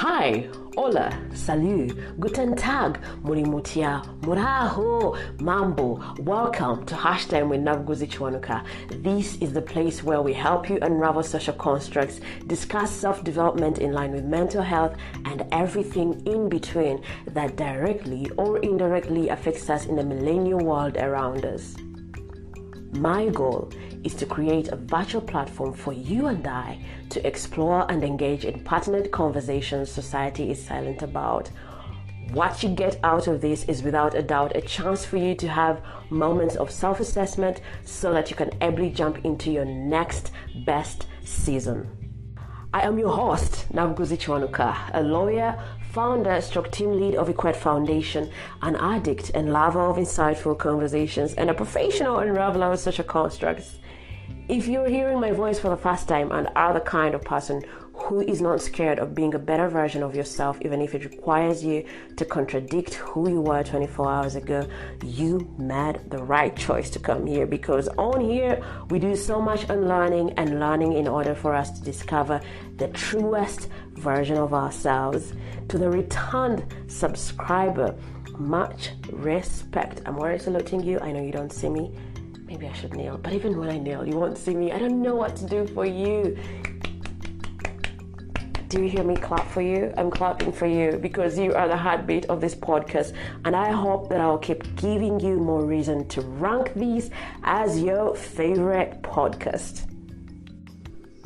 Hi, hola, salut, guten tag, murimutia, muraho, mambo. Welcome to Hashtag with Nabuguzi Kiwanuka. This is the place where we help you unravel social constructs, discuss self-development in line with mental health, and everything in between that directly or indirectly affects us in the millennial world around us. My goal is to create a virtual platform for you and I to explore and engage in pertinent conversations society is silent about. What you get out of this is without a doubt a chance for you to have moments of self-assessment so that you can ably jump into your next best season. I am your host, Nabuguzi Kiwanuka, a lawyer, founder, team lead of Equate Foundation, an addict and lover of insightful conversations, and a professional unraveler of social constructs. If you're hearing my voice for the first time and are the kind of person who is not scared of being a better version of yourself, even if it requires you to contradict who you were 24 hours ago, you made the right choice to come here, because on here we do so much unlearning and learning in order for us to discover the truest version of ourselves. To the returned subscriber, much respect. I'm already saluting you. I know you don't see me. Maybe I should kneel, but even when I kneel, you won't see me. I don't know what to do for you. Do you hear me clap for you? I'm clapping for you because you are the heartbeat of this podcast, and I hope that I'll keep giving you more reason to rank these as your favorite podcast.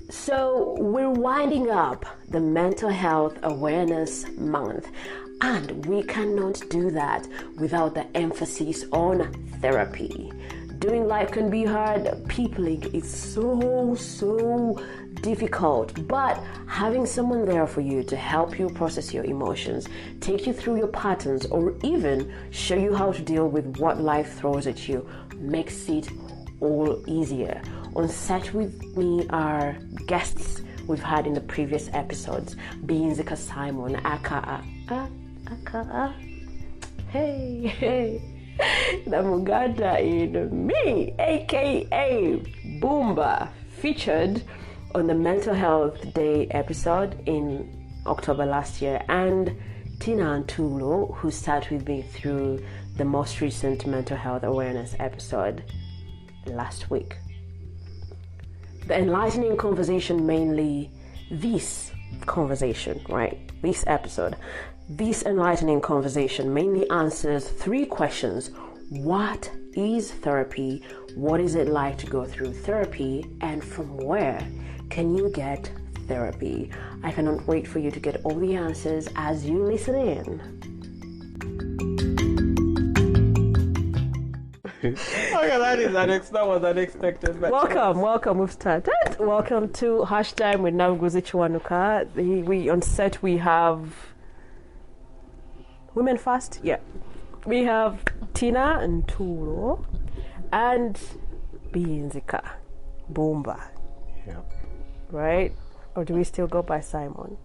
So we're winding up the Mental Health Awareness Month, and we cannot do that without the emphasis on therapy. Doing life can be hard. Peopling is so difficult, but having someone there for you to help you process your emotions, take you through your patterns, or even show you how to deal with what life throws at you makes it all easier. On set with me are guests we've had in the previous episodes. Biyinzika Simon, aka hey Namugada in me, aka Boomba, featured on the Mental Health Day episode in October last year, and Tina Ntulo, who sat with me through the most recent Mental Health Awareness episode last week. The enlightening conversation, mainly this conversation, right? This episode. This enlightening conversation mainly answers three questions. What is therapy? What is it like to go through therapy? And from where can you get therapy? I cannot wait for you to get all the answers as you listen in. Okay, that was unexpected. Welcome. We've started. Welcome to Hashtag with Nabuguzi Kiwanuka. We on set we have women first. Yeah, we have Tina Ntulo and Biyinzika Boomba. Yeah. Right? Or do we still go by Simon?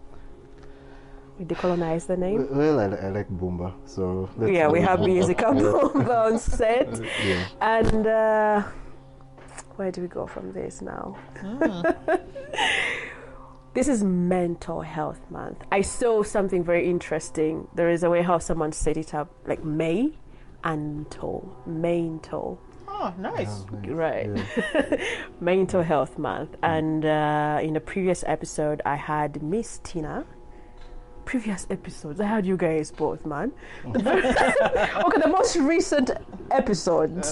We decolonize the name? Well, I like Boomba, so we have Biyinzika Boomba on set. Yeah. And where do we go from this now? This is Mental Health Month. I saw something very interesting. There is a way how someone set it up, like Mental. Oh, nice. Right. Yeah. Mental Health Month. And in a previous episode, I had Miss Tina. Previous episodes, I had you guys both, man. Okay, the most recent episode,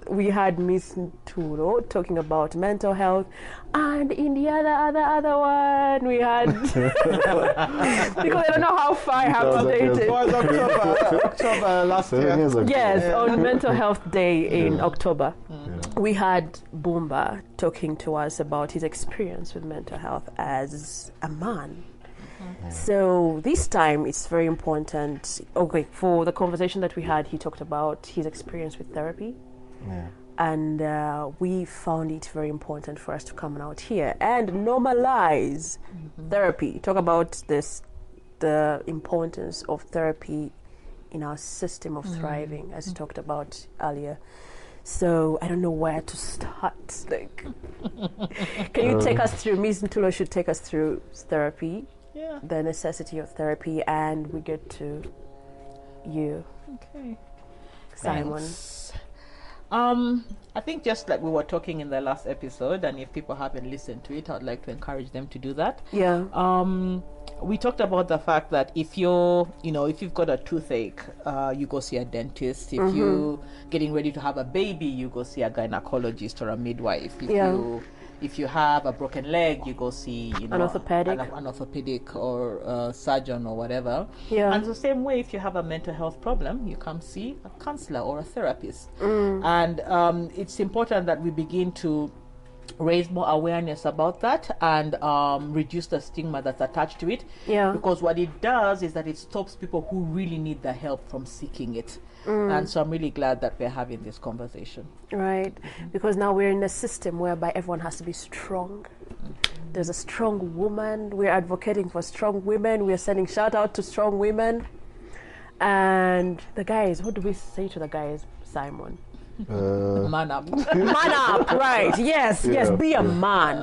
we had Miss Ntulo talking about mental health, and in the other one, we had because I don't know how far I have to date it. It was October last year. Yes, on Mental Health Day in October, we had Boomba talking to us about his experience with mental health as a man. So this time it's very important. Okay, for the conversation that we had, he talked about his experience with therapy. Yeah. And we found it very important for us to come out here and normalize therapy. Talk about the importance of therapy in our system of thriving, as you talked about earlier. So I don't know where to start. Like, can you take us through? Ms. Ntulo should take us through therapy. Yeah, the necessity of therapy, and we get to you. Okay. Simon. Thanks. I think just like we were talking in the last episode, and if people haven't listened to it, I'd like to encourage them to do that. Yeah. We talked about the fact that if you've got a toothache, you go see a dentist. If you're getting ready to have a baby, you go see a gynecologist or a midwife. If you have a broken leg, you go see an orthopedic or a surgeon or whatever. Yeah. And the same way, if you have a mental health problem, you come see a counselor or a therapist. And it's important that we begin to raise more awareness about that and reduce the stigma that's attached to it. Yeah. Because what it does is that it stops people who really need the help from seeking it. And so I'm really glad that we're having this conversation. Right. Because now we're in a system whereby everyone has to be strong. There's a strong woman. We're advocating for strong women. We're sending shout out to strong women. And the guys, what do we say to the guys, Simon? Man up. Man up, right. Yes, be a man.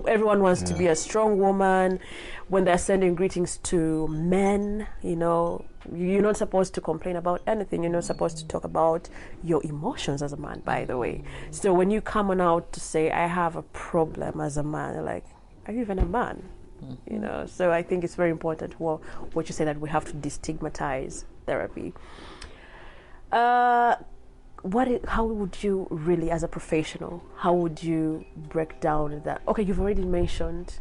Everyone wants to be a strong woman. When they're sending greetings to men, you're not supposed to complain about anything. You're not supposed to talk about your emotions as a man, by the way. So when you come on out to say, I have a problem as a man, they're like, are you even a man? So I think it's very important what you say, that we have to destigmatize therapy. How would you really, as a professional, how would you break down that? Okay, you've already mentioned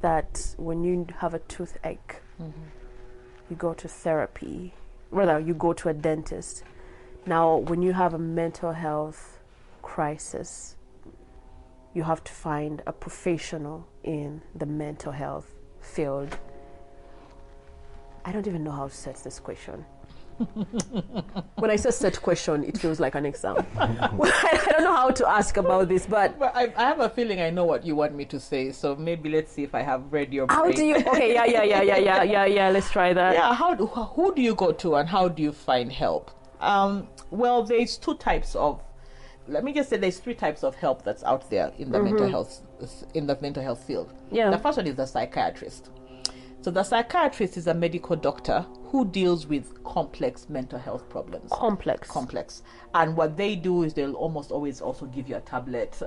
that when you have a toothache, you go to therapy, rather you go to a dentist. Now, when you have a mental health crisis, you have to find a professional in the mental health field. I don't even know how to set this question. When I say set question, it feels like an exam. I don't know how to ask about this, but I have a feeling I know what you want me to say. So maybe let's see if I have read your brain. How do you? Okay, yeah. Let's try that. Yeah. Who do you go to, and how do you find help? Well, there's two types of. Let me just say there's three types of help that's out there in the mental health field. Yeah. The first one is the psychiatrist. So the psychiatrist is a medical doctor who deals with complex mental health problems. Complex. And what they do is they'll almost always also give you a tablet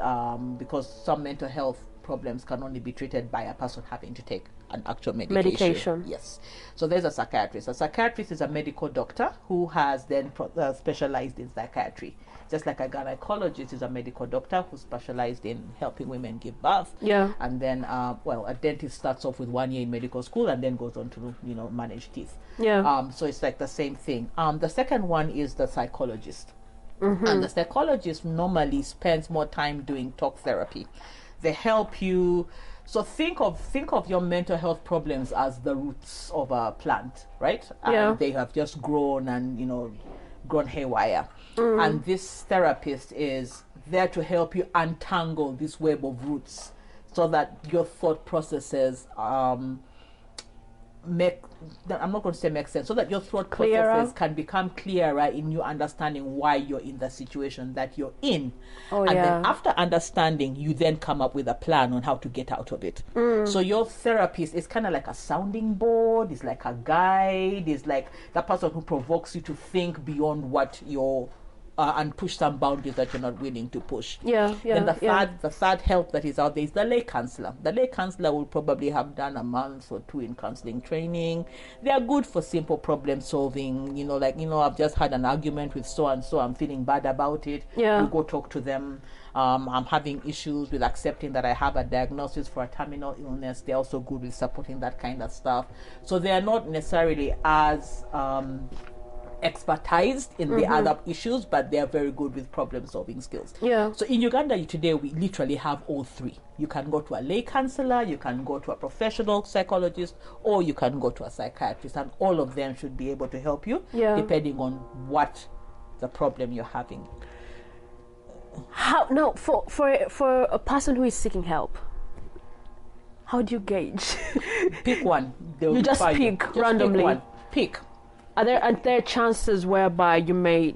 because some mental health problems can only be treated by a person having to take an actual medication. Yes. So there's a psychiatrist. A psychiatrist is a medical doctor who has then specialized in psychiatry. Just like a gynecologist is a medical doctor who specialized in helping women give birth. Yeah. And then, a dentist starts off with 1 year in medical school and then goes on to, manage teeth. Yeah. So it's like the same thing. The second one is the psychologist. And the psychologist normally spends more time doing talk therapy. They help you. So think of your mental health problems as the roots of a plant, right? And they have just grown and, grown haywire. And this therapist is there to help you untangle this web of roots so that your thought processes make sense, so that your thought processes can become clearer in you understanding why you're in the situation that you're in. Then after understanding, you then come up with a plan on how to get out of it. So your therapist is kind of like a sounding board, is like a guide, is like the person who provokes you to think beyond what you're and push some boundaries that you're not willing to push. Then the third help that is out there is the lay counselor. The lay counselor will probably have done a month or two in counseling training. They are good for simple problem solving. I've just had an argument with so and so. I'm feeling bad about it. You go talk to them. I'm having issues with accepting that I have a diagnosis for a terminal illness. They're also good with supporting that kind of stuff. So they are not necessarily as expertised in the other issues, but they are very good with problem solving skills. So in Uganda today, we literally have all three. You can go to a lay counsellor, you can go to a professional psychologist, or you can go to a psychiatrist, and all of them should be able to help you depending on what the problem you're having. For a person who is seeking help, how do you gauge? Pick one. You just pick randomly. Pick. Are there chances whereby you may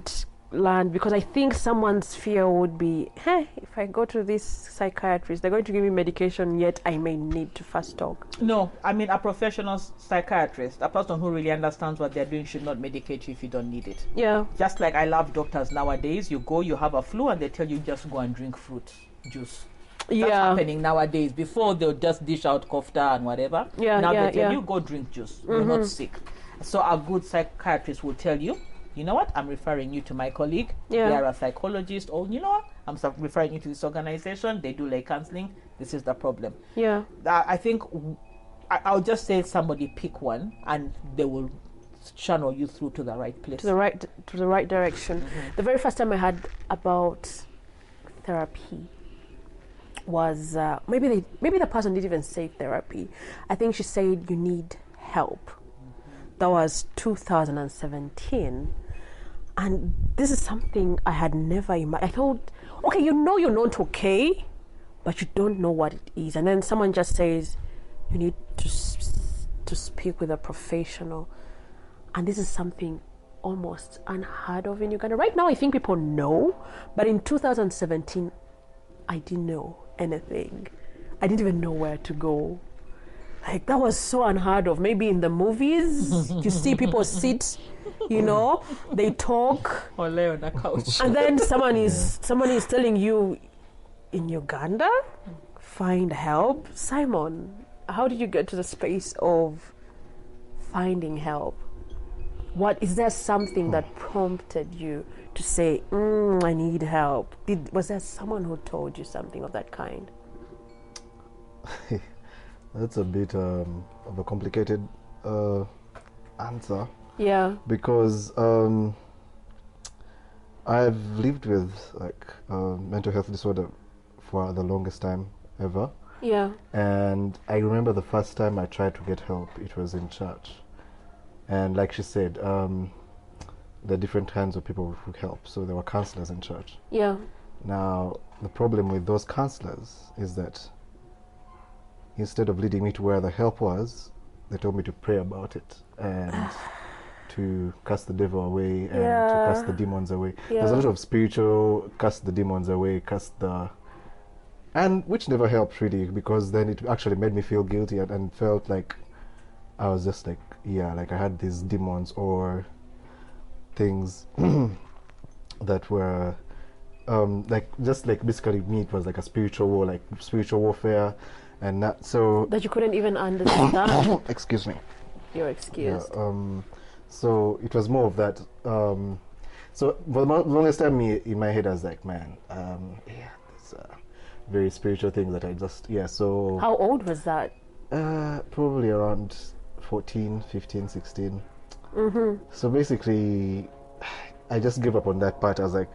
land, because I think someone's fear would be, hey, if I go to this psychiatrist, they're going to give me medication, yet I may need to first talk. No, I mean, a professional psychiatrist, a person who really understands what they're doing, should not medicate you if you don't need it. Yeah. Just like I love doctors nowadays, you go, you have a flu, and they tell you just go and drink fruit juice. That's happening nowadays. Before, they'll just dish out kofta and whatever. Now they tell you, go drink juice. You're not sick. So a good psychiatrist will tell you, you know what, I'm referring you to my colleague. They are a psychologist. Or, you know what, I'm referring you to this organization. They do like counseling. This is the problem. Yeah. I think I'll just say somebody pick one, and they will channel you through to the right place. To the right direction. The very first time I heard about therapy was maybe the person didn't even say therapy. I think she said you need help. That was 2017, and this is something I had never imagined. I thought, okay, you're not okay, but you don't know what it is. And then someone just says you need to speak with a professional, and this is something almost unheard of in Uganda. Right now, I think people know, but in 2017, I didn't know anything. I didn't even know where to go. Like, that was so unheard of. Maybe in the movies, you see people sit, they talk, or lay on a couch, and then someone is telling you, in Uganda, find help. Simon, how did you get to the space of finding help? What is there something that prompted you to say, I need help? Was there someone who told you something of that kind? That's a bit of a complicated answer. Yeah. Because I've lived with mental health disorder for the longest time ever. Yeah. And I remember the first time I tried to get help, it was in church. And like she said, there are different kinds of people who help. So there were counselors in church. Yeah. Now, the problem with those counselors is that instead of leading me to where the help was, they told me to pray about it and to cast the devil away and to cast the demons away. There's a lot of spiritual cast the demons away, and which never helped really, because then it actually made me feel guilty and felt like I was just like, like I had these demons or things that were basically me, it was like a spiritual war, like spiritual warfare. And that you couldn't even understand. Excuse me. You're excused. So it was more of that. So for the longest time, in my head, I was like, man, it's very spiritual thing that I just So how old was that? Probably around 14, 15, 16. So basically, I just gave up on that part. I was like,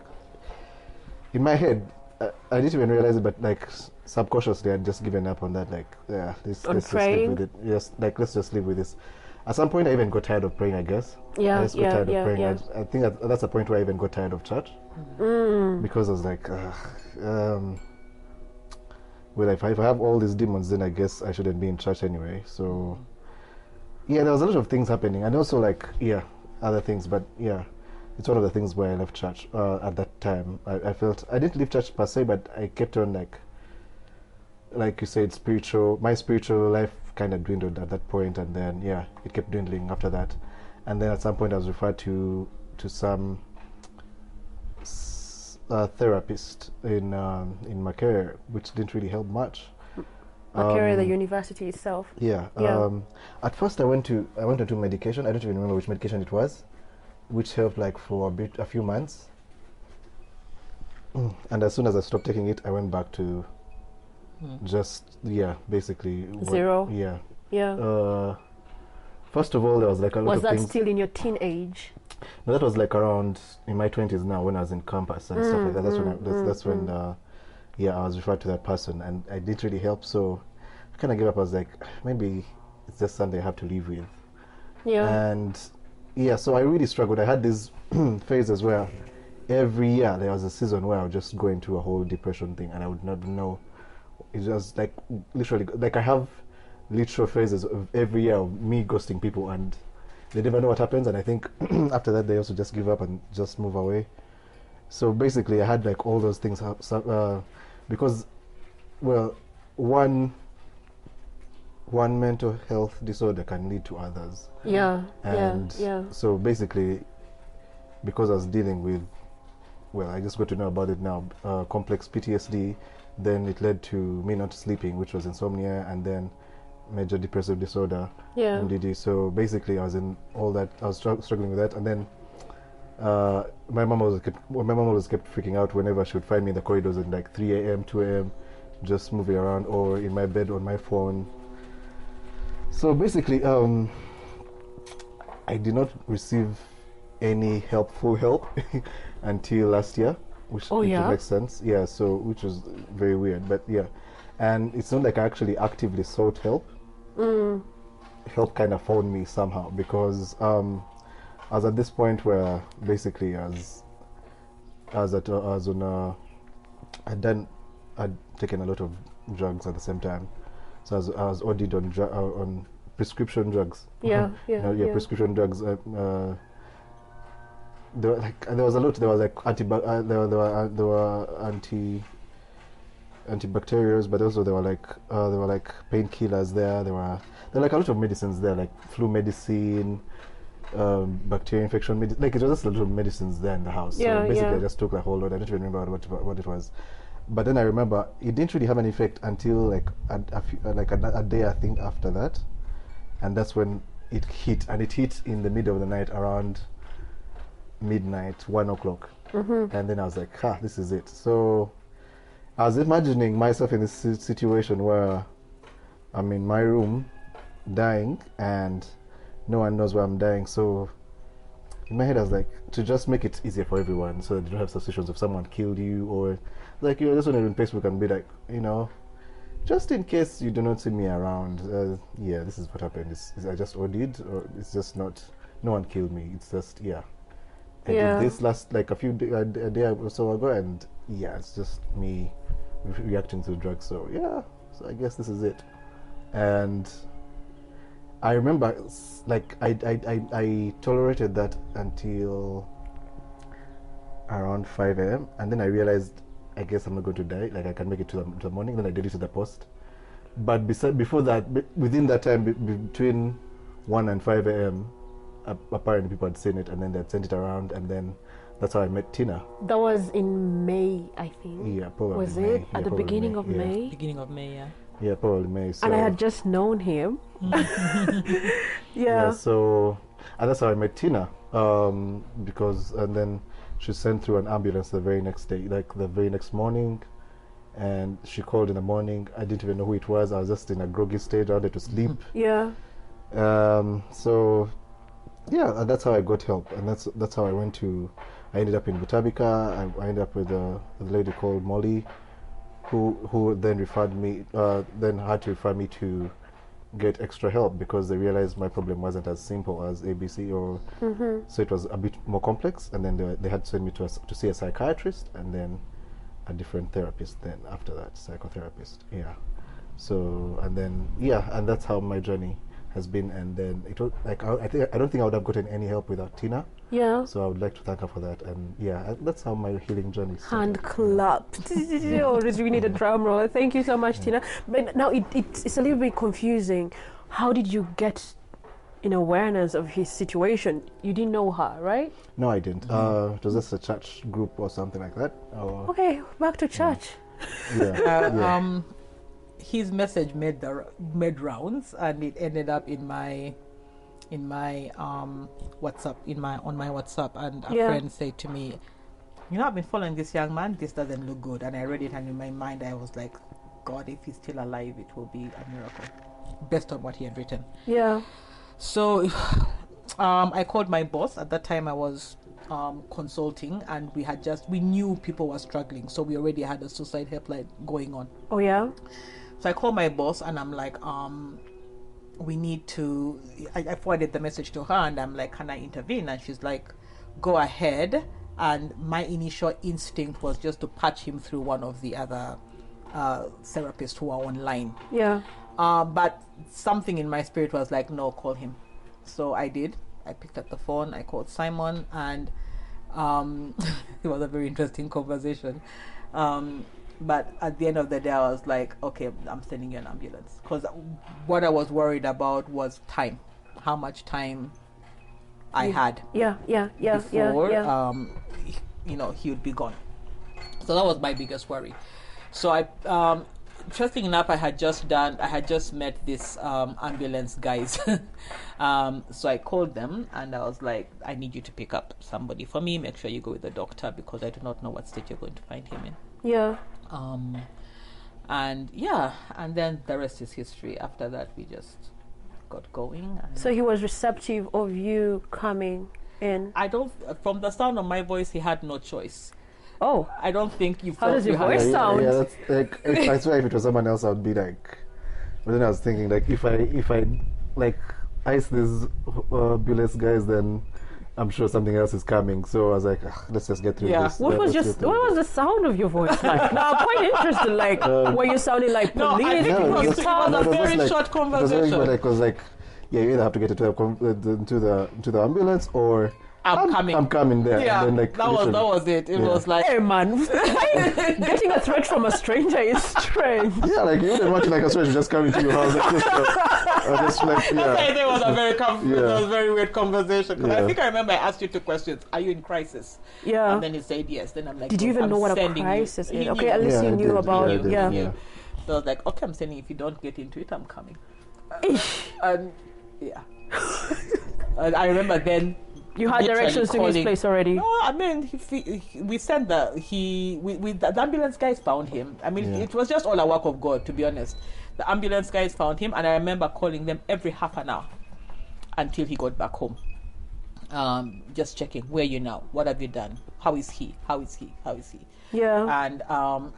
in my head, I didn't even realize it, but like subconsciously, I'd just given up on that. Like, let's just live with it. Yes, let's just live with this. At some point, I even got tired of praying, I guess. I just got tired of praying. I think that's the point where I even got tired of church. Because I was like, well, if I have all these demons, then I guess I shouldn't be in church anyway. So, there was a lot of things happening. And also, other things. But, it's one of the things where I left church at that time. I felt I didn't leave church per se, but I kept on like you said, my spiritual life kind of dwindled at that point, and then it kept dwindling after that. And then at some point I was referred to some therapist in Makerere, which didn't really help much. Makerere, the university itself. At first I went to medication. I don't even remember which medication it was, which helped for a few months. And as soon as I stopped taking it, I went back to basically zero. First of all, there was a lot of things. Was that still in your teenage? No, that was around in my 20s now, when I was in campus and stuff like that. That's when I was referred to that person, and I didn't really help, so I kind of gave up. I was like, maybe it's just something I have to live with. And so I really struggled. I had these phases where every year there was a season where I would just go into a whole depression thing, and I would not know. It's just literally, I have literal phases of every year of me ghosting people, and they never know what happens. And I think after that they also just give up and just move away. So basically, I had like all those things because, well, one mental health disorder can lead to others. Yeah. And yeah. so basically, because I was dealing with, well, I just got to know about it now, complex PTSD, then it led to me not sleeping, which was insomnia, and then major depressive disorder, MDD. So basically, I was in all that. I was struggling with that, and then my mom always kept freaking out whenever she would find me in the corridors at like 3 a.m., 2 a.m., just moving around or in my bed on my phone. So basically, I did not receive any helpful help until last year, which makes sense. Yeah, so which was very weird, but yeah, and it's not like I actually actively sought help. Help kind of found me somehow because I was at this point where basically I'd taken a lot of drugs at the same time, so I was OD'd on prescription drugs. Prescription drugs. There was a lot. There was like there were antibacterials, but also there were like painkillers there. There were like a lot of medicines there, like flu medicine, bacteria infection medicine. Like it was just a lot of medicines there in the house. So basically, I just took the whole lot. I don't even remember what it was. But then I remember it didn't really have an effect until like a day, I think, after that, and that's when it hit. And it hit in the middle of the night, around midnight, 1 o'clock. And then I was like, this is it. So I was imagining myself in this situation where I'm in my room dying and no one knows where I'm dying. So in my head I was like, to just make it easier for everyone so that you don't have suspicions if someone killed you, or like you just want to on Facebook and be like, just in case you do not see me around, this is what happened. I just OD'd, or it's just not, no one killed me. It's just, I did this last, like a day or so ago, and it's just me reacting to the drugs. So so I guess this is it. And I remember, like, I tolerated that until around 5 a.m. and then I realized, I guess I'm not going to die. Like, I can make it to the morning. Then I did it to the post. But before that, within that time, between 1 and 5 a.m., apparently people had seen it, and then they had sent it around, and then that's how I met Tina. That was in May, I think. Yeah, probably. Was it at the beginning of May? Beginning of May, yeah. Yeah, probably May. So. And I had just known him. So, and that's how I met Tina. Because, and then she sent through an ambulance the very next day, like the very next morning. And she called in the morning. I didn't even know who it was. I was just in a groggy state. I wanted to sleep. So, and that's how I got help. And that's how I ended up in Butabika. I ended up with a lady called Molly, who then had to refer me to get extra help because they realized my problem wasn't as simple as ABC, or so it was a bit more complex. And then they had to send me to see a psychiatrist, and then a different therapist. Then after that, psychotherapist. So and that's how my journey has been. And then it was like I don't think I would have gotten any help without Tina. So I would like to thank her for that. And that's how my healing journey started. Hand clap. We need a drum roll. Thank you so much, Tina. But now it's a little bit confusing. How did you get in awareness of his situation? You didn't know her, right? No, I didn't. It was just a church group or something like that. Okay, back to church. His message made rounds, and it ended up in my WhatsApp, on my WhatsApp, and a friend said to me, I've been following this young man, this doesn't look good. And I read it, and in my mind I was like, God, if he's still alive, it will be a miracle, based on what he had written. So I called my boss. At that time I was consulting, and we knew people were struggling, so we already had a suicide helpline going on. So I called my boss, and I'm like, we need to, I forwarded the message to her, and I'm like, can I intervene? And she's like, go ahead. And my initial instinct was just to patch him through one of the other therapists who are online. But something in my spirit was like, no, call him. So I did. I picked up the phone, I called Simon, and It was a very interesting conversation. But at the end of the day, I was like, okay, I'm sending you an ambulance. Because what I was worried about was time. How much time I had before, he would be gone. So that was my biggest worry. So interesting enough, I had just met this ambulance guys. So I called them and I was like, I need you to pick up somebody for me. Make sure you go with the doctor because I do not know what state you're going to find him in. Yeah. And then the rest is history. After that, we just got going. So he was receptive of you coming in? From the sound of my voice, he had no choice. Oh. I don't think you How does your voice sound? Yeah, that's like, I swear if it was someone else, I would be like, but then I was thinking, like, if I like, ice these ambulance guys, then I'm sure something else is coming. So I was like, let's just get through this. What was the sound of your voice like? Now I'm quite interested. Like, were you sounding like police? I think it was a very short conversation. It was like, yeah, you either have to get into the ambulance or I'm coming there. Yeah, and then, like, that was it. It was like, hey man, getting a threat from a stranger is strange. Yeah, like you didn't want to, like, a stranger just coming to your house. Just like, yeah. I think it was a very weird conversation. Because I think I remember I asked you 2 questions. Are you in crisis? Yeah. And then he said yes. Then I'm like, did you even know what a crisis is? Okay, at least you knew about it. Yeah. So I was like, okay, I'm sending. If you don't get into it, I'm coming. And yeah. And I remember then. You had directions to his place already. No, I mean, we sent the ambulance guys found him. I mean, it was just all a work of God, to be honest. The ambulance guys found him, and I remember calling them every half an hour until he got back home. Just checking, where are you now? What have you done? How is he? How is he? How is he? Yeah.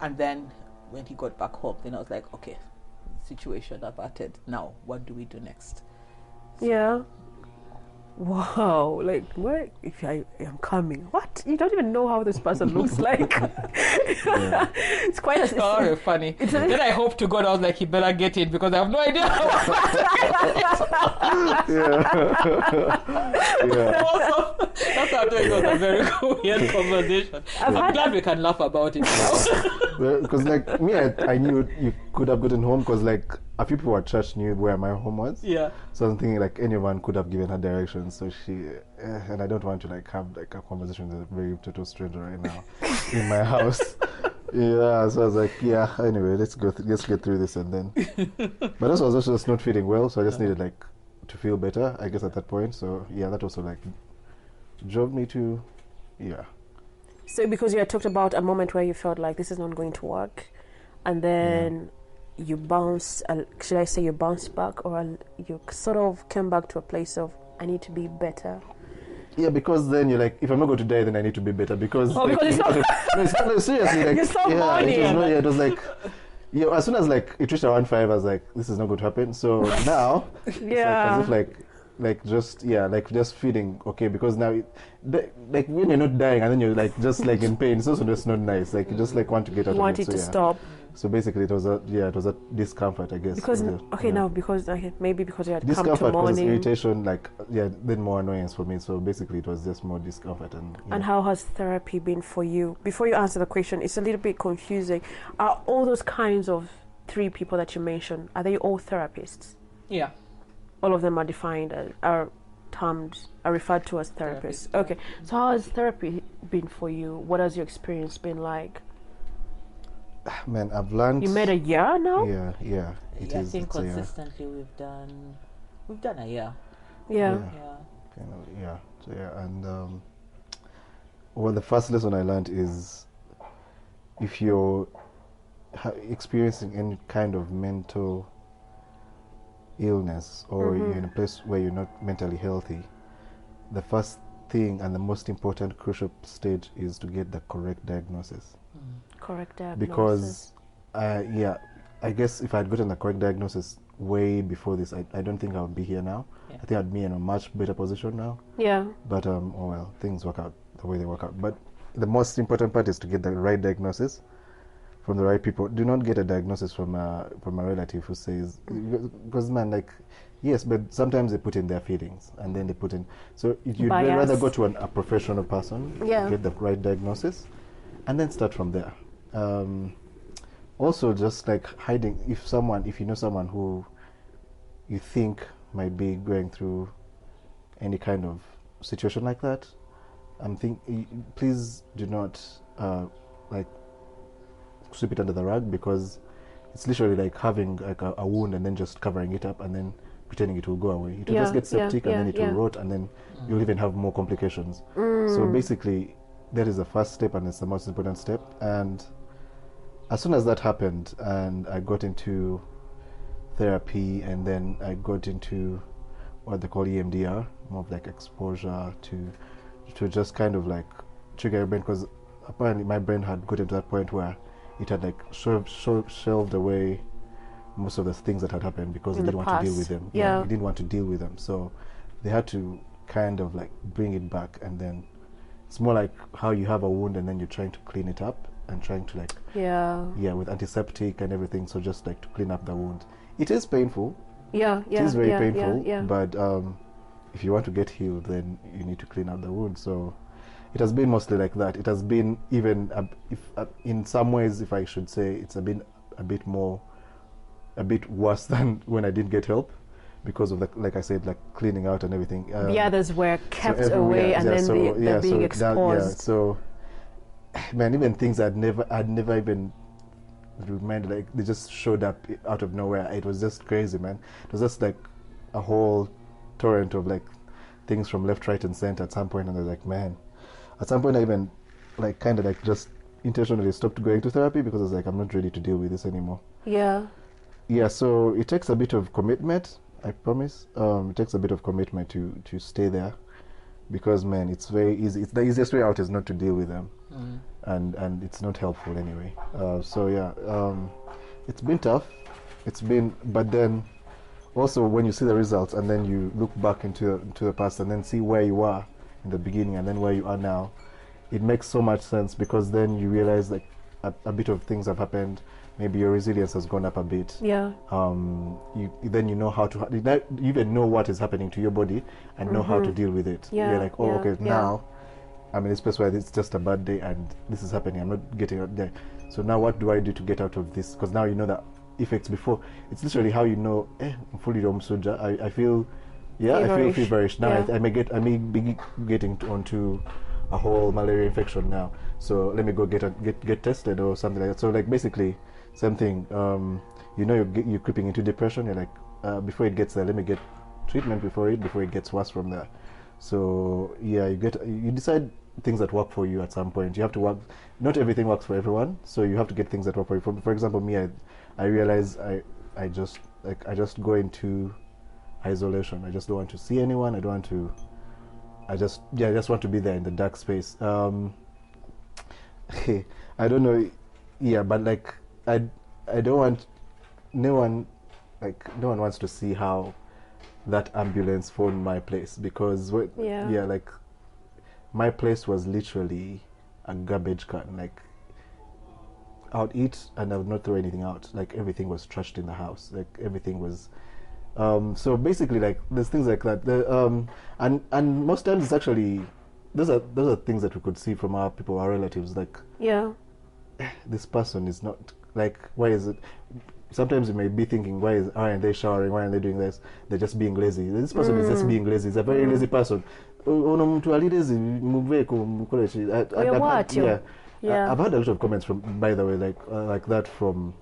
And then when he got back home, then I was like, okay, situation averted. Now, what do we do next? So, yeah. Wow, like, where if I am coming? What? You don't even know how this person looks like. It's quite very funny. Then I hope to God I was like, he better get in because I have no idea how that's how it was a very weird conversation. I'm glad we can laugh about it now. Because like me, I knew you could have gotten home because like a few people at church knew where my home was. Yeah. So I'm thinking like anyone could have given her directions. So she, and I don't want to like have like a conversation with a very total stranger right now in my house. Yeah. So I was like, yeah. Anyway, let's get through this and then. But also I was also just not feeling well, so I just needed like to feel better, I guess, at that point. So yeah, that also like drove me to, yeah. So because you had talked about a moment where you felt like this is not going to work, and then you bounced, should I say you bounced back, or you sort of came back to a place of, I need to be better? Yeah, because then you're like, if I'm not going to die, then I need to be better. Because because it's not seriously. Like, you're so mourning. It was like, yeah, as soon as like it reached around 5, I was like, this is not going to happen. So now, it's like, as if just feeling okay, because now like when you're not dying and then you're like just like in pain, it's also just not nice. Like you just like want to get out of it. Stop. So basically, it was a discomfort, I guess. Because maybe because you had discomfort, come to morning. Irritation, then more annoyance for me. So basically, it was just more discomfort. And how has therapy been for you? Before you answer the question, it's a little bit confusing. Are all those kinds of 3 people that you mentioned, are they all therapists? Yeah. All of them are defined, are referred to as therapists. Okay. So how has therapy been for you? What has your experience been like? Man, I've learned. You made a year now? Yeah. I think consistently we've done a year. Yeah. So and well, the first lesson I learned is if you're experiencing any kind of mental illness or you're in a place where you're not mentally healthy, the first thing and the most important crucial stage is to get the correct diagnosis. Correct diagnosis. Because I guess if I had gotten the correct diagnosis way before this, I don't think I would be here now. I think I'd be in a much better position now. Yeah. But things work out the way they work out. But the most important part is to get the right diagnosis, from the right people. Do not get a diagnosis from a relative who says, because man, like, yes, but sometimes they put in their feelings and then they put in. So you'd rather go to a professional person, get the right diagnosis, and then start from there. Also, just like hiding, if you know someone who you think might be going through any kind of situation like that, please do not like sweep it under the rug, because it's literally like having like a wound and then just covering it up and then pretending it will go away. It will just get septic and then it will rot, and then you'll even have more complications. So basically, that is the first step, and it's the most important step. And as soon as that happened, and I got into therapy, and then I got into what they call EMDR, more of like exposure to just kind of like trigger your brain, because apparently my brain had gotten to that point where it had like shelved away most of the things that had happened because it didn't want to deal with them. It didn't want to deal with them, so they had to kind of like bring it back. And then it's more like how you have a wound and then you're trying to clean it up and trying to like with antiseptic and everything, so just like to clean up the wound. It is painful. It is very painful. But if you want to get healed, then you need to clean up the wound. So it has been mostly like that. It has been even in some ways, if I should say, it's been a bit worse than when I didn't get help, because of the, like I said, like cleaning out and everything. The others were kept away, and then they're being exposed. So man, even things I'd never even remembered, like they just showed up out of nowhere. It was just crazy, man. It was just like a whole torrent of like things from left, right, and center at some point. And I was like, man. At some point, I even like kind of like just intentionally stopped going to therapy, because I was like, I'm not ready to deal with this anymore. So it takes a bit of commitment, I promise. It takes a bit of commitment to stay there, because man, it's very easy. It's the easiest way out is not to deal with them, and it's not helpful anyway. It's been tough. But then also when you see the results and then you look back into the past and then see where you are in the beginning and then where you are now, it makes so much sense, because then you realize like a bit of things have happened. Maybe your resilience has gone up a bit. Then you know how to you even know what is happening to your body and know how to deal with it. You're like, now I'm in this place where it's just a bad day and this is happening. I'm not getting out there. So now what do I do to get out of this? Because now you know the effects. Before, it's literally how you know, I'm fully soja. I feel I feel feverish now. I may be getting onto a whole malaria infection now. So let me go get tested or something like that. So like basically, same thing. You're creeping into depression. You're like, before it gets there, let me get treatment before it gets worse from there. So you decide things that work for you at some point. You have to work. Not everything works for everyone. So you have to get things that work for you. For example, me, I realize I just go into isolation. I just don't want to see anyone. I just want to be there in the dark space. I don't know. But like I don't want no one wants to see how that ambulance phoned my place, because like my place was literally a garbage can. Like I would eat and I would not throw anything out. Like everything was trashed in the house. Like everything was. So basically, like there's things like that. And most times it's actually those are things that we could see from our relatives. Like this person is not like, why is it? Sometimes you may be thinking, why aren't they showering? Why aren't they doing this? They're just being lazy. This person is just being lazy. He's a very lazy person. I've had a lot of comments from, by the way, like that from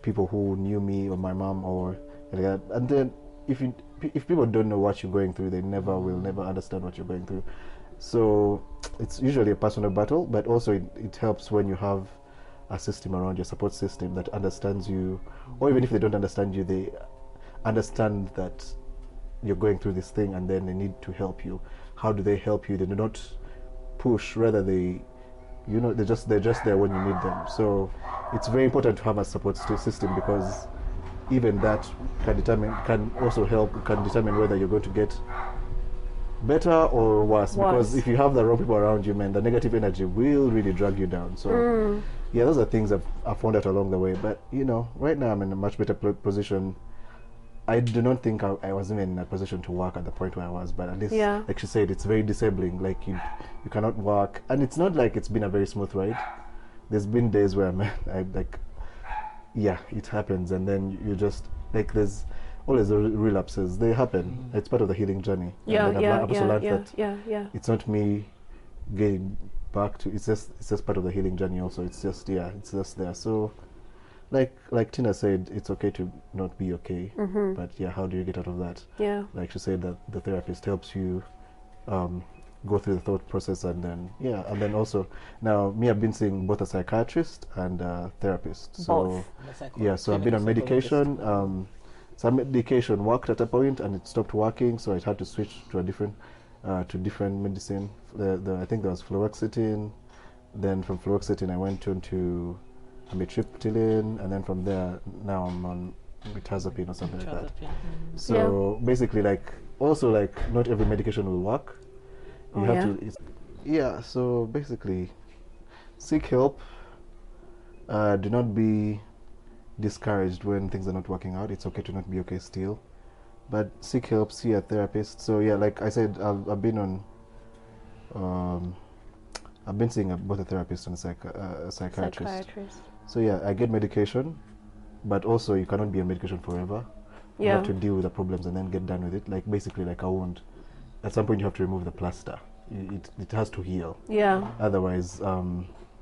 people who knew me or my mom or like that. And then if people don't know what you're going through, they will never understand what you're going through. So it's usually a personal battle, but also it helps when you have a system around, your support system that understands you, or even if they don't understand you, they understand that you're going through this thing and then they need to help you. How do they help you? They do not push, rather they're just there when you need them. So it's very important to have a support system, because even that can determine whether you're going to get better or worse. Because if you have the wrong people around you, man, the negative energy will really drag you down. So yeah, those are things I've found out along the way. But right now I'm in a much better position. I do not think I was even in a position to work at the point where I was, but at least, like she said, it's very disabling. Like you cannot work, and it's not like it's been a very smooth ride. There's been days where it happens, and then you just like there's always the relapses. They happen. It's part of the healing journey. I've also learned that it's not me getting back to. It's just part of the healing journey. Also, it's just there. So. Like Tina said, it's okay to not be okay, but how do you get out of that? Like she said, that the therapist helps you go through the thought process, and then also now I've been seeing both a psychiatrist and a therapist. So so I've been on medication. Some medication worked at a point and it stopped working, so I had to switch to a different medicine. I think there was fluoxetine. Then from fluoxetine I went on to amitriptyline, and then from there now I'm on mirtazapine or something like that. So basically, not every medication will work. You have to. So basically, seek help. Do not be discouraged when things are not working out. It's okay to not be okay still, but seek help. See a therapist. So like I said, I've been on. I've been seeing both a therapist and a psychiatrist. So I get medication, but also you cannot be on medication forever. You have to deal with the problems and then get done with it. Like basically like a wound. At some point you have to remove the plaster. It has to heal. Otherwise,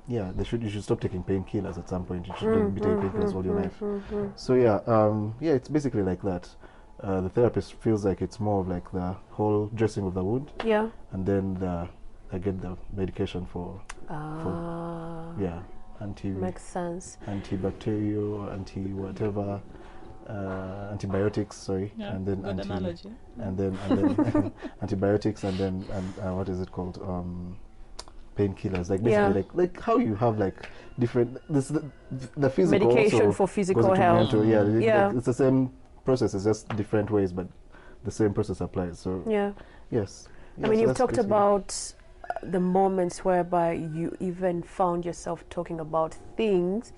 you should stop taking painkillers at some point. You shouldn't be taking painkillers all your life. So it's basically like that. The therapist feels like it's more of like the whole dressing of the wound. And then I get the medication for makes sense. Antibacterial, anti-whatever, antibiotics. Sorry, and then and then antibiotics, and then what is it called? Painkillers. Like basically, like how you have like different the physical medication for physical health. Mental, it's the same process. It's just different ways, but the same process applies. So yes. I mean, you've talked about the moments whereby you even found yourself talking about things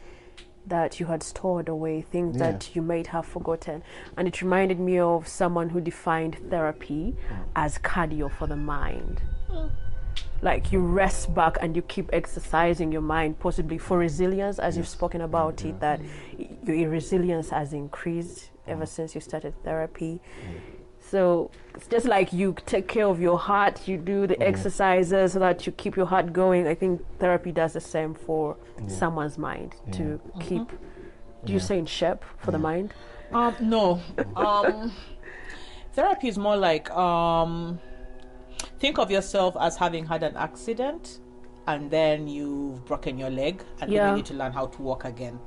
that you had stored away, things that you might have forgotten. And it reminded me of someone who defined therapy as cardio for the mind. Like you rest back and you keep exercising your mind, possibly for resilience, as you've spoken about it, that your resilience has increased ever since you started therapy. So it's just like you take care of your heart, you do the exercises so that you keep your heart going. I think therapy does the same for someone's mind to keep, do you say in shape for the mind? No. Therapy is more like, think of yourself as having had an accident and then you've broken your leg and then you need to learn how to walk again.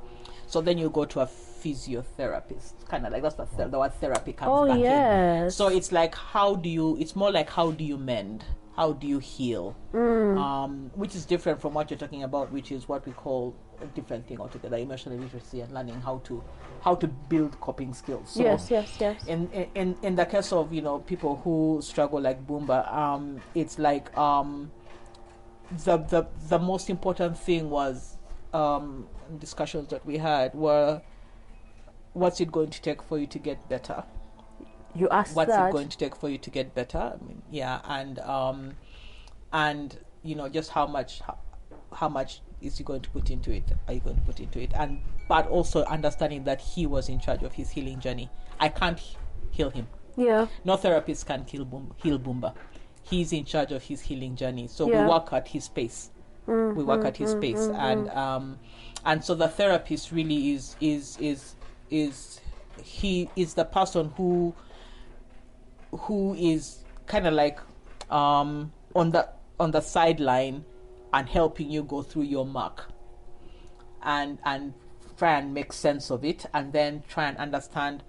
So then you go to a physiotherapist, kind of like that's what the word therapy comes back in. So it's like it's more like how do you mend, how do you heal, which is different from what you're talking about, which is what we call a different thing altogether, emotional literacy and learning how to build coping skills. So yes. In the case of people who struggle like Boomba, it's like the most important thing was discussions that we had were, what's it going to take for you to get better? You asked what's that. it going to take for you to get better? I mean, and just how much is he going to put into it? Are you going to put into it? But also understanding that he was in charge of his healing journey. I can't heal him. No therapist can heal Boomba. He's in charge of his healing journey. So we work at his pace. And so the therapist really is he is the person who is kind of like on the sideline and helping you go through your muck and try and make sense of it, and then try and understand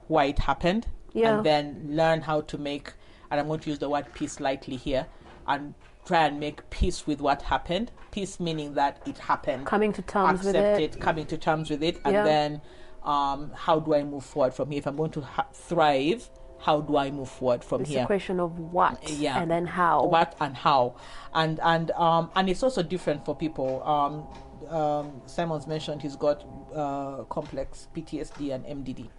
why it happened, and then learn how to make, and I'm going to use the word peace lightly here, and try and make peace with what happened. Peace meaning that it happened. Coming to terms with it. Coming to terms with it. And then how do I move forward from here? If I'm going to thrive, how do I move forward from here? It's a question of what and then how. What and how. And it's also different for people. Simon's mentioned he's got complex PTSD and MDD,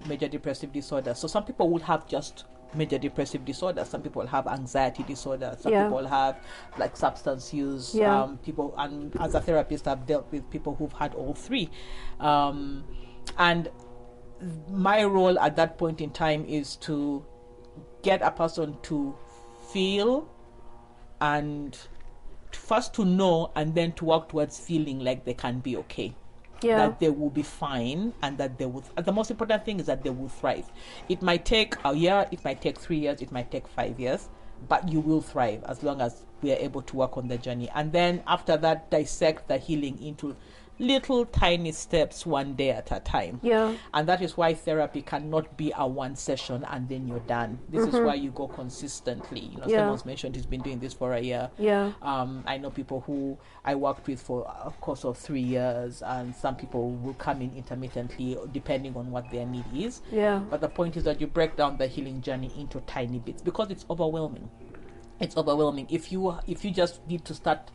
major depressive disorder. So some people would have just major depressive disorder. Some people have anxiety disorder. Some people have like substance use. People, and as a therapist, I've dealt with people who've had all three. And my role at that point in time is to get a person to feel and first to know and then to work towards feeling like they can be okay. That they will be fine, and that they will. The most important thing is that they will thrive. It might take a year, it might take 3 years, it might take 5 years, but you will thrive as long as we are able to work on the journey. And then after that, dissect the healing into little tiny steps, one day at a time. And that is why therapy cannot be a one session and then you're done. This is why you go consistently. Someone's mentioned he's been doing this for a year. I know people who I worked with for a course of 3 years, and some people will come in intermittently depending on what their need is. But the point is that you break down the healing journey into tiny bits, because it's overwhelming. It's overwhelming. If you just need to start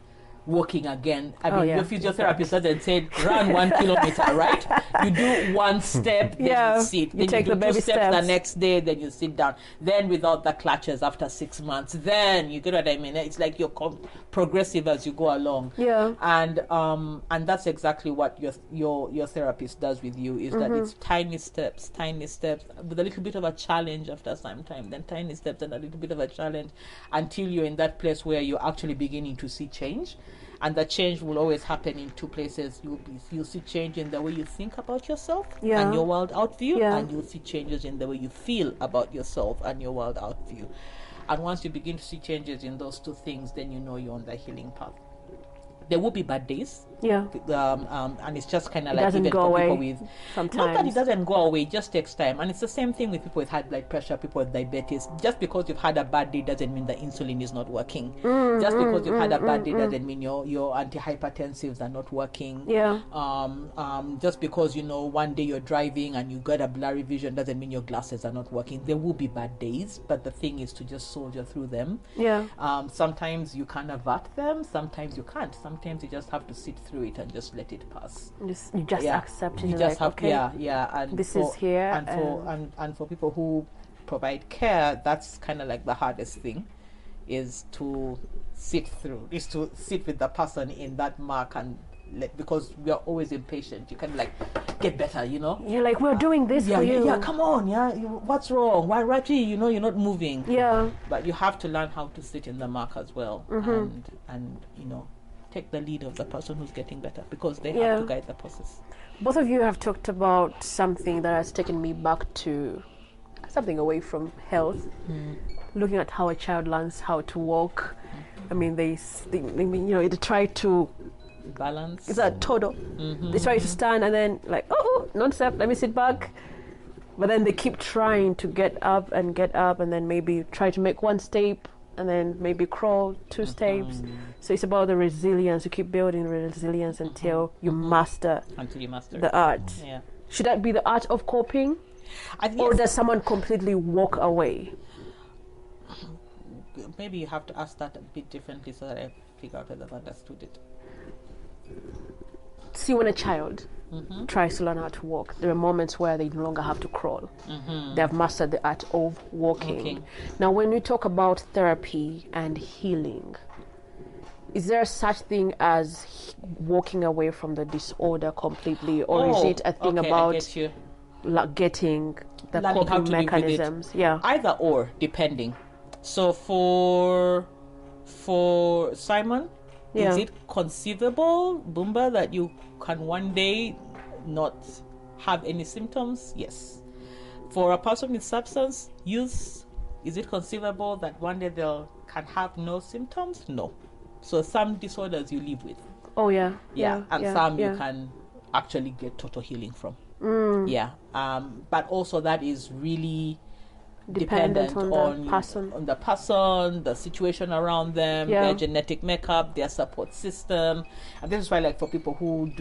walking again, your physiotherapist doesn't say run 1 kilometer, right? You do one step, then you sit, then you take the baby steps the next day, then you sit down, then without the clutches after 6 months, then you get what I mean. It's like you're progressive as you go along. And that's exactly what your therapist does with you, is that it's tiny steps with a little bit of a challenge after some time, then tiny steps and a little bit of a challenge, until you're in that place where you're actually beginning to see change. And the change will always happen in two places. You'll see change in the way you think about yourself and your world outview, and you'll see changes in the way you feel about yourself and your world outview. And once you begin to see changes in those two things, then you know you're on the healing path. There will be bad days. And it's just kind of like even for people with sometimes. Not that it doesn't go away, it just takes time. And it's the same thing with people with high blood pressure, people with diabetes. Just because you've had a bad day doesn't mean the insulin is not working. Just because you've had a bad day doesn't mean your antihypertensives are not working. Just because one day you're driving and you got a blurry vision doesn't mean your glasses are not working. There will be bad days, but the thing is to just soldier through them. Sometimes you can avert them, sometimes you can't. Sometimes you just have to sit through it and just let it pass. You just accept it. You just have and this is here. And for people who provide care, that's kind of like the hardest thing, is to sit with the person in that mark and because we are always impatient. You can get better, You're like, we're doing this for you. Come on, what's wrong? Why, Raji? You're not moving. But you have to learn how to sit in the mark as well, and take the lead of the person who's getting better, because they have to guide the process. Both of you have talked about something that has taken me back to something away from health, looking at how a child learns how to walk. I mean, they try to balance. It's a toddle. They try to stand and then not step, let me sit back. But then they keep trying to get up, and then maybe try to make one step, and then maybe crawl 2 steps. So it's about the resilience. You keep building resilience until you master the art. Should that be the art of coping? Or does someone completely walk away? Maybe you have to ask that a bit differently so that I figure out whether I've understood it. See, when a child tries to learn how to walk, there are moments where they no longer have to crawl. They have mastered the art of walking. Now, when we talk about therapy and healing, is there such thing as walking away from the disorder completely, or is it a thing about getting the coping mechanisms? Either or, depending. So for Simon, is it conceivable, Boomba, that you can one day not have any symptoms? Yes. For a person with substance use, is it conceivable that one day they can have no symptoms? No. So some disorders you live with. Some you can actually get total healing from. But also that is really dependent on the person, the situation around them, their genetic makeup, their support system. And this is why, for people who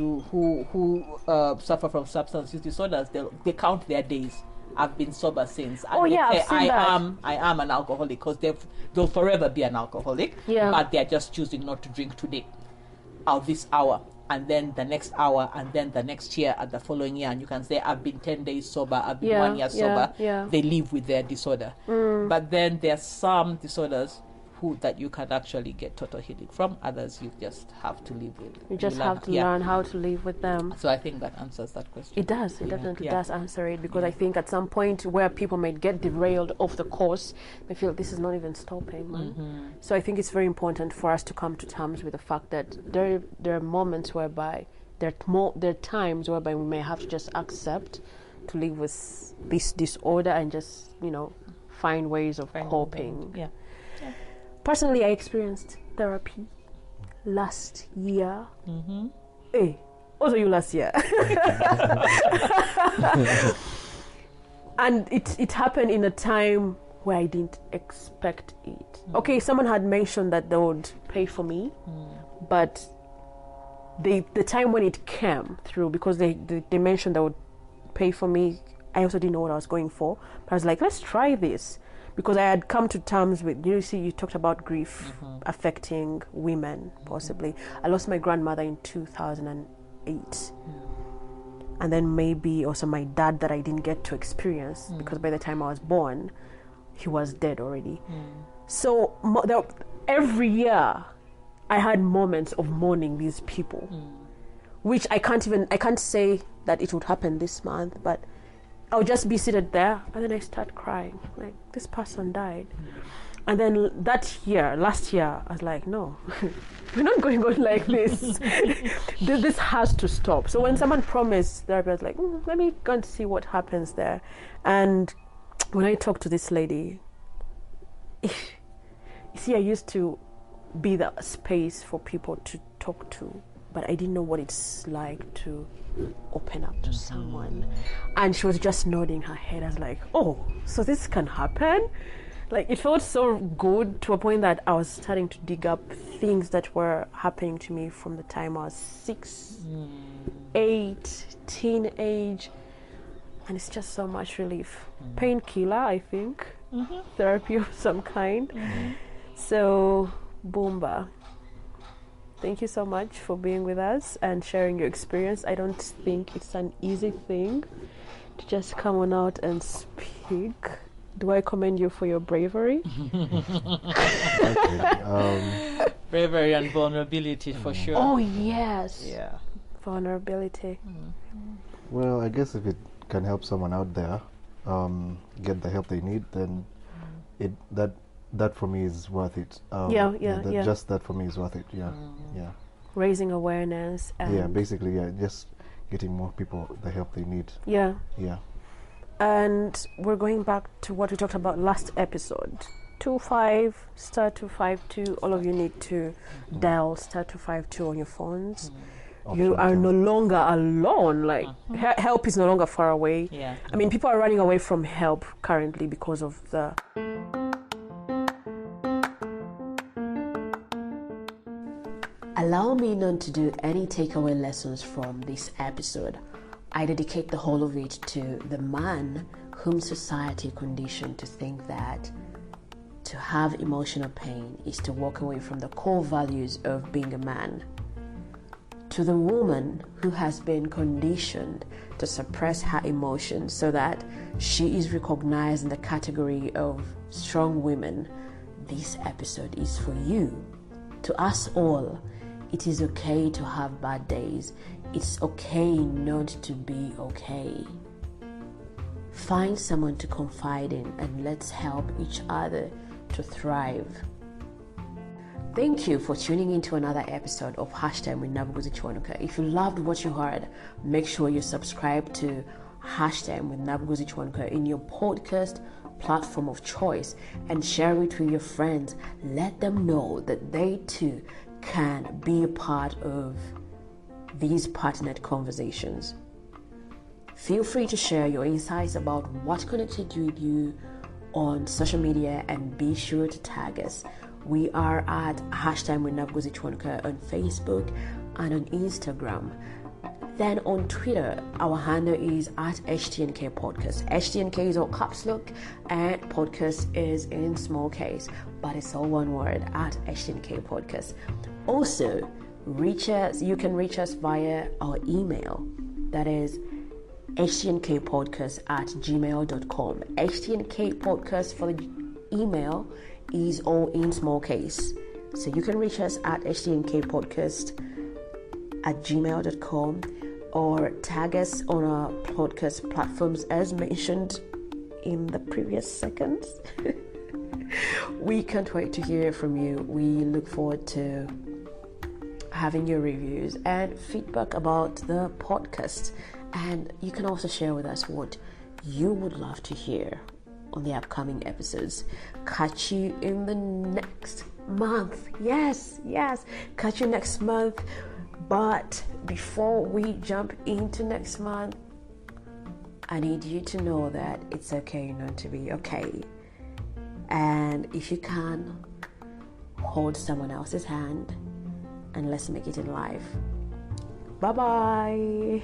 suffer from substance use disorders, they count their days. I've been sober since. And I am an alcoholic, because they'll forever be an alcoholic, but they're just choosing not to drink today. this hour, and then the next hour, and then the next year, and the following year, and you can say, I've been 10 days sober, I've been 1 year sober. They live with their disorder. But then there are some disorders that you can actually get total healing from. Others you just have to live with. You just have to learn how to live with them. So I think that answers that question. It does. It definitely does answer it, because I think at some point where people might get derailed off the course, they feel this is not even stopping. Man. So I think it's very important for us to come to terms with the fact that there are moments whereby there are times whereby we may have to just accept to live with this disorder and just, find ways of coping. Yeah. Personally, I experienced therapy last year. Hey, also you last year. And it happened in a time where I didn't expect it. Okay, someone had mentioned that they would pay for me, but the time when it came through, because they mentioned they would pay for me, I also didn't know what I was going for. But I was like, let's try this. Because I had come to terms with, you talked about grief affecting women, possibly. I lost my grandmother in 2008. And then maybe also my dad that I didn't get to experience, because by the time I was born, he was dead already. So every year, I had moments of mourning these people, which I can't say that it would happen this month, but I'll just be seated there, and then I start crying, like, this person died. And then last year, I was like, no, we're not going on like this. This has to stop. So when someone promised therapy, I was like, let me go and see what happens there. And when I talked to this lady, you see, I used to be the space for people to talk to, but I didn't know what it's like to open up to someone. And she was just nodding her head. I was like, oh, so this can happen? Like, it felt so good to a point that I was starting to dig up things that were happening to me from the time I was 6, 8, teenage. And it's just so much relief. Painkiller, I think. Therapy of some kind. So, Boomba, thank you so much for being with us and sharing your experience. I don't think it's an easy thing to just come on out and speak. Do I commend you for your bravery? Bravery and vulnerability, for sure. Oh, yes. Yeah. Vulnerability. Well, I guess if it can help someone out there get the help they need, then that for me is worth it. Just that for me is worth it. Yeah. Raising awareness. And basically, just getting more people the help they need. Yeah. And we're going back to what we talked about last episode. 25*252. All of you need to dial *252 on your phones. You are no longer alone. Like, help is no longer far away. I mean, people are running away from help currently because of the... Allow me not to do any takeaway lessons from this episode. I dedicate the whole of it to the man whom society conditioned to think that to have emotional pain is to walk away from the core values of being a man. To the woman who has been conditioned to suppress her emotions so that she is recognized in the category of strong women, this episode is for you. To us all, it is okay to have bad days. It's okay not to be okay. Find someone to confide in and let's help each other to thrive. Thank you for tuning in to another episode of Hashtag with Nabuguzi Kiwanuka. If you loved what you heard, make sure you subscribe to Hashtag with Nabuguzi Kiwanuka in your podcast platform of choice and share it with your friends. Let them know that they too can be a part of these pertinent conversations. Feel free to share your insights about what connected with you on social media and be sure to tag us. We are at Hashtag with Nabuguzi Kiwanuka on Facebook and on Instagram. Then on Twitter, our handle is at HTNK Podcast. HTNK is all caps lock and podcast is in small case, but it's all one word, at HTNK Podcast. Also, you can reach us via our email, that is htnkpodcast@gmail.com. htnkpodcast for the email is all in small case. So you can reach us at htnkpodcast@gmail.com, or tag us on our podcast platforms as mentioned in the previous seconds. We can't wait to hear from you. We look forward to having your reviews and feedback about the podcast. And you can also share with us what you would love to hear on the upcoming episodes. Catch you in the next month. Yes. Catch you next month. But before we jump into next month, I need you to know that it's okay not to be okay. And if you can, hold someone else's hand and let's make it in life. Bye-bye.